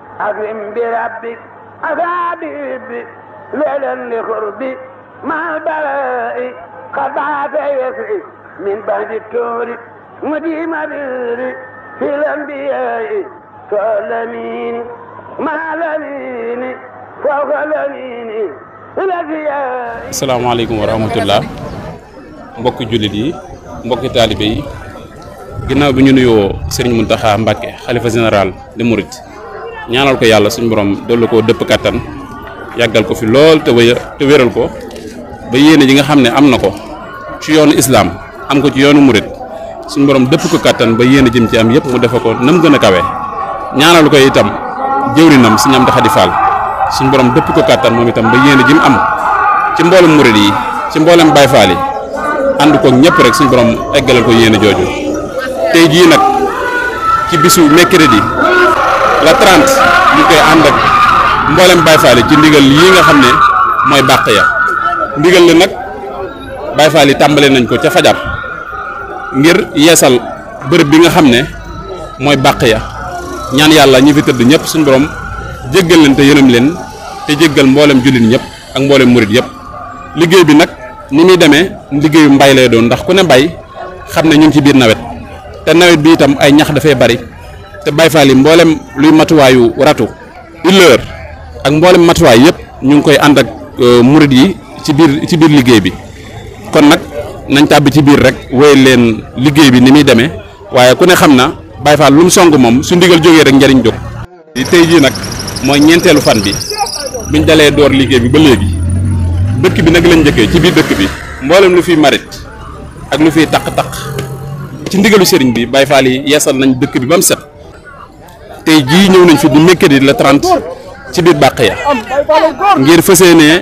أكرم بربك أصابي ليلا لقربي مع البلاء قطعت يسري من بعد التور مديم بيري في الأنبياء فالأمين مع الأمين فوق الأمين الأنبياء. asalaamaaleykum wa rahmatullah mbokki jullit yi mbokki taalibe yi ginnaaw bi ñu nuyoo Serigne Mountakha Mbacké xalifa général de Mouride ñaanal ko yàlla suñu borom dolli ko dëpp kattan yàggal ko fi lool te wéral ko ba yéene ji nga xam ne am na ko ci yoonu islam am ko ci yoonu Mouride suñu borom dëpp ko kattan ba yéene jëm ci am yëpp mu defe ko nam gën a kawe ñaanal ko itam jëwrinam Serigne Amdi Khady Fall suñu borom dëpp ko kattan moom itam ba yéene jëm am ci mboolem Mouride yi ci mboolem Baye Fall yi ànd ko ñëpp rek suñu borom eggalal ko yéene jooju tey jii nag ci bisu mercredi la 30 ñu koy ànd ak mboolem Baye Fall ci ndigal yi nga xam ne mooy bàq ya ndigal li nag Baye Fall yi tàmbale nañ ko ca fajar ngir yeesal bërëb bi nga xam ne mooy bàq ya ñaan yàlla ñi fi tëdd ñëpp suñu borom jéggal leen te yërëm leen te jéggal mboolem jullit ñëpp ak mboolem murit yëpp liggéey bi nag ni muy demee liggéeyu mbay lay doon ndax ku ne mbay xam ne ñu ngi ci biir nawet te nawet bi itam ay ñax dafay bari te Baye Fall yi mboolem luy matuwaayu ratu uleur ak mboolem matuwaay yëpp ñu ngi koy ànd ak murit yi ci biir liggéey bi kon nag nañ tàbbi ci biir rek wéyal leen liggéey bi ni muy demee waaye ku ne xam na Baye Fall lu mu song moom su ndigal jógee rek njariñ jóg. tey jii nag mooy ñeenteelu fan bi biñ dalee door liggéey bi ba léegi dëkk bi nag lañ njëkkee ci biir dëkk bi mboolem lu fiy marit ak lu fiy taq-taq ci ndigalu sëriñ bi Baye Fall yi yeesal nañ dëkk bi ba mu set tey jii ñëw nañ fi di mercredi le 30 ci biir bàq ya ngir fas yéenee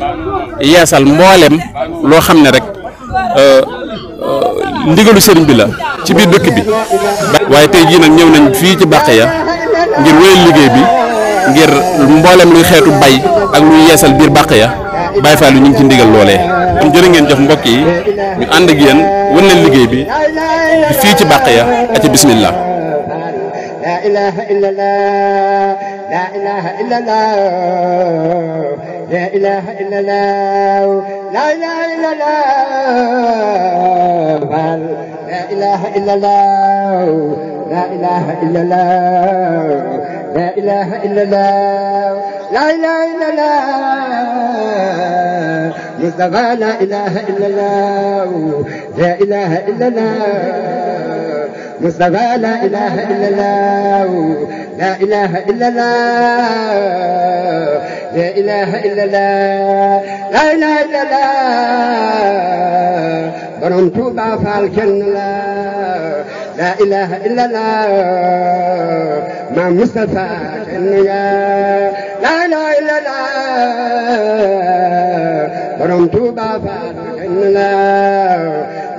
yeesal mboolem loo xam ne rek ndigalu sëriñ bi la ci biir dëkk bi waaye tey jii nag ñëw nañ fii ci bàq ya ngir wéyal liggéey bi ngir mboolem luy xeetu bay ak luy yeesal biir bàq ya Baye Fall yi ñu ngi ci ndigal loolee kon jërë ngeen jëf mbokk yi ñu ànd ak yéen wan leen liggéey bi fii ci bàq ya aca bismillah. لا إله إلا الله لا إله إلا الله لا إله إلا الله لا إله إلا الله لا إله إلا الله لا إله إلا الله لا إله إلا الله لا إله إلا الله مصطفى لا إله إلا الله لا إله إلا الله مصطفى لا إله إلا الله لا إله إلا الله لا إله إلا الله لا إله إلا الله borom Tuuba Faal kenn la إله إلا الله ما مصطفى kenn la إله إلا الله borom Tuuba Faal kenn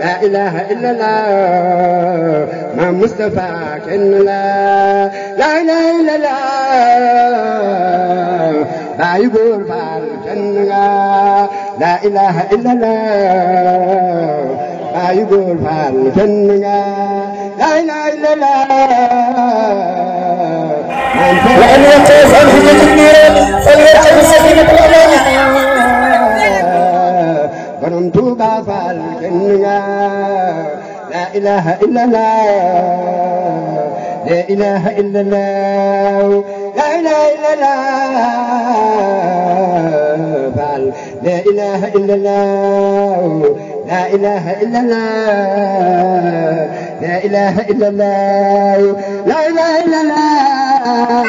لا إله إلا الله ما مصطفى كن لا إله إلا الله لا يقول فعل كن لا إله إلا الله لا يقول فعل كن لا إله إلا الله وأن يقف عن حجة النيران فليركب سفينة الأمان borom Tuuba Faal kenn لا إله إلا الله لا إله إلا الله لا إله إلا الله فعل لا إله إلا الله لا إله إلا الله لا إله إلا الله لا إله إلا الله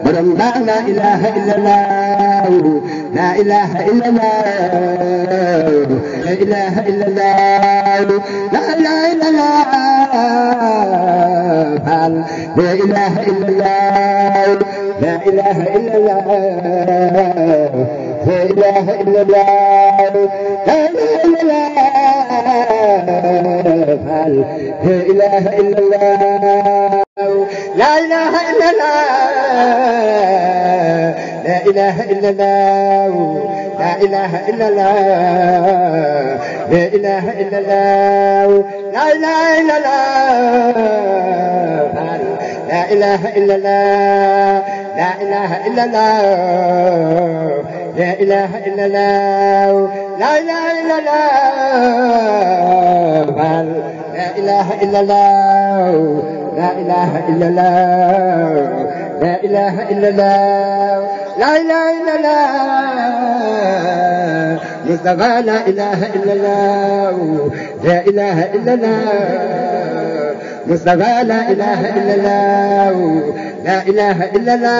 برم لا إله إلا الله لا إله إلا الله لا إله إلا الله لا إله إلا الله لا إله إلا الله لا إله إلا الله لا إله إلا الله لا إله إلا الله لا إله إلا الله لا إله إلا الله لا إله إلا الله لا إله إلا الله لا إله إلا الله لا إله إلا الله لا إله إلا الله لا إله إلا الله لا إله إلا الله لا إله إلا الله لا إله إلا الله لا إله إلا الله لا إله إلا الله لا إله إلا الله مصطفى لا إله إلا الله لا إله إلا الله مصطفى لا إله إلا الله لا إله إلا الله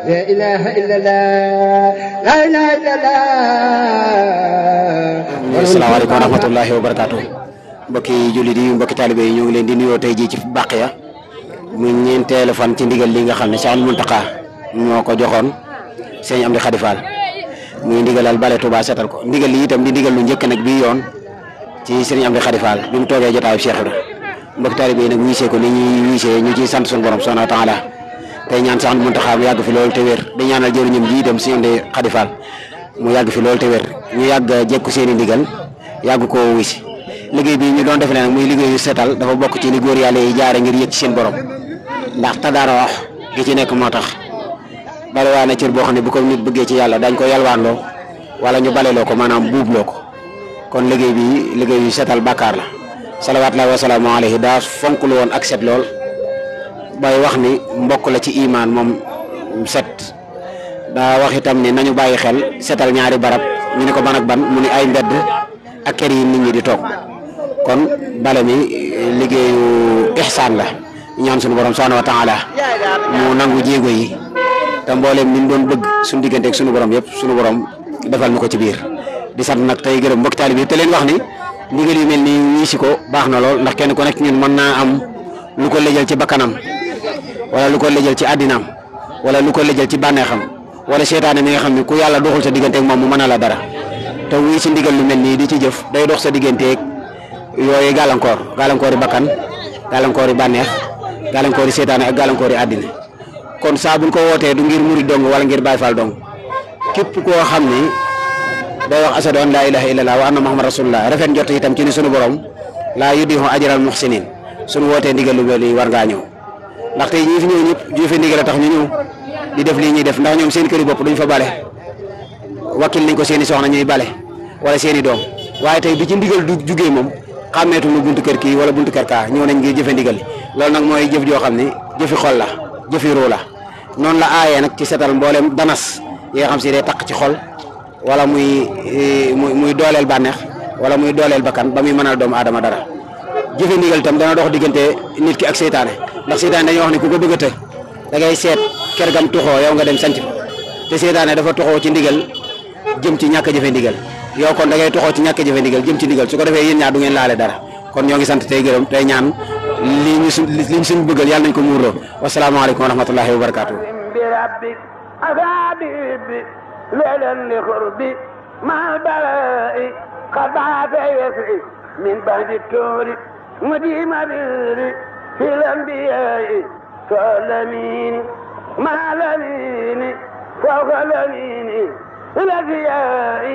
لا إله إلا الله لا إله إلا الله. asalaamaaleykum wa rahmatullahi wa barakaatu. mbokki jullit yi mbokki taalibe yi ñoo ngi leen di nuyoo tey jii ci Baqiya mu ñeenteelu fan ci ndigal li nga xam ne Cheikh Mountakha moo ko joxoon sëñ Amdi Khady Fall muy ndigalal bale Touba setal ko ndigal li itam di ndigal lu njëkk nag bii yoon ci sëñ Amdi Khady Fall bi mu toogee jotaayu Cheikh Ibra mbokki taalibe yi nag wiisee ko ni ñuy wiisee ñu ciy sant suñu borom subhanahu wa taala tey ñaan Cheikh Mountakha mu yàgg fi loolu te wér di ñaanal jëriñam ji itam sëñ Amdi Khady Fall mu yàgg fi loolu te wér ñu yàgg jekku seen i ndigal yàgg koo wisi liggéey bi ñu doon def nag muy liggéeyu setal dafa bokk ci li góor yàlla yi jaare ngir yëg ci seen borom ndax tadaara wax gi ci nekk moo tax bari waa na cër boo xam ne bu ko nit bëggee ci yàlla dañ ko yalwaanloo wala ñu baleloo ko maanaam buubloo ko kon liggéey bi liggéeyu setal bàkkaar la salawaatullaahi wa salaamu alayhi daa fonk lu woon ak set lool bay wax ni mbokk la ci imaan moom set daa wax itam ni nañu bàyyi xel setal ñaari barab ñu ne ko ban ak ban mu ni ay mbedd ak kër yi nit ñi di toog kon bale mi liggéeyu ihsaan la ñaan suñu borom subhanahu wa taala mu nangu jéego yi te mboolem ni ñu doon bëgg suñu diggante ak suñu borom yëpp suñu borom defal na ko ci biir di sant nag tey gërëm mbokk taalibe bi te leen wax ni ndigal yu mel ni ñii si ko baax na lool ndax kenn ku nekk ñun mën naa am lu ko lëjal ci bakkanam wala lu ko lëjal ci àddinaam wala lu ko lëjal ci bànneexam wala seetaane mi nga xam ne ku yàlla doxul sa diggante ak moom mu mën a la dara te wuy si ndigal lu mel nii di ci jëf day dox sa digganteeg yooyu gàllankoori bakkan gàllankoori bànneex gàllankoori seetaane ak gàllankoori àddina kon saa buñ ko wootee du ngir murid dong wala ngir Baay Faal dong képp koo xam ni day wax ashadu an laa ilaaha illallah wa anna muhammad rasulullah rafet njort itam ci ni sunu borom laa yudiihu ajral muhsinin sunu wootee ndigal lu mel nii war ngaa ñëw ndax tey ñii fi ñëw ñëpp jëfe ndigal a tax ñu ñëw di def lii ñuy def ndax ñoom seen këri bopp duñ fa bale wakkil nañ ko seen i soxna ñuy bale wala seen i doom waaye tey bi ci ndigal du jugee moom xàmmeetu nu buntu kër kii wala buntu kër kaa ñëw nañ ngir jëfe ndigal loolu nag mooy jëf joo xam ne jëfi xol la jëfi ruu la noonu la aayee nag ci setal mboolem danas yi nga xam si day taq ci xol wala muy dooleel bànneex wala muy dooleel bakkan ba muy mënal doomu aadama dara jëfe ndigal itam dana dox diggante nit ki ak seytaane ndax seytaane dañuy wax ne ku ko bëgg a të da ngay seet kër gam tuxoo yow nga dem sanc te seytaane dafa tuxoo ci ndigal jëm ci ñàkk jëfe ndigal yow kon da ngay tuxoo ci ñàkk jëfe ndigal jëm ci ndigal su ko defee yéen ñaar du ngeen laale dara kon ñoo ngi sant tey gërëm tey ñaan li ñu suñ bëggal yàlla nañ ko muurloo wasalaamaaleykum wa rahmatullahi wa barakaatu. من بعد التور مديم بيري في الأنبياء فالأمين مع الأمين فوق الأمين الأنبياء